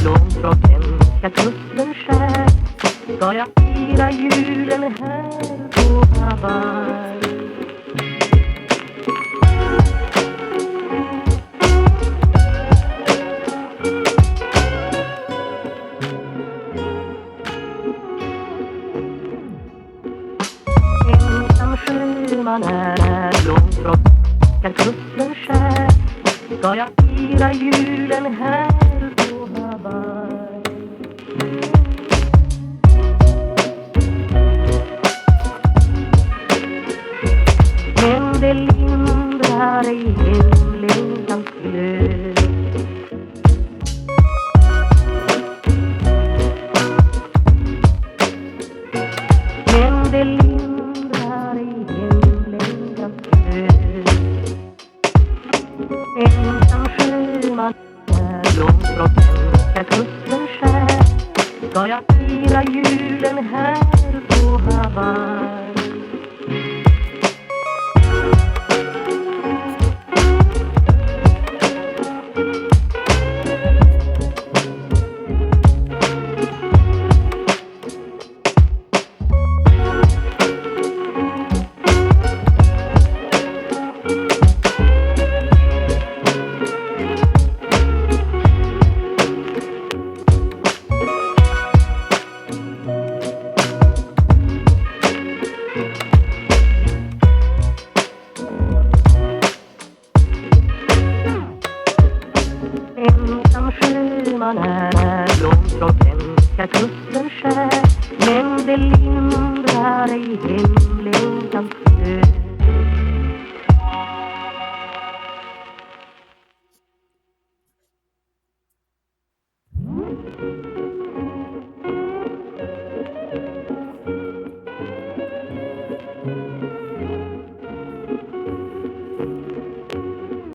Långt från svenska kusten skär ska jag fira julen här på Hawaii. Ensam sjöman är långt från svenska kusten skär ska jag fira julen här på Hawaii. Men det lindrar ej hemlängtans glöd. Men det lindrar ej hemlängtans glöd. Ensam sjöman är långt från svenska kusten skär ska jag fira julen här på Hawaii. Ensam sjöman är långt från svenska kusten skär men det lindrar ej hemlängtans glöd.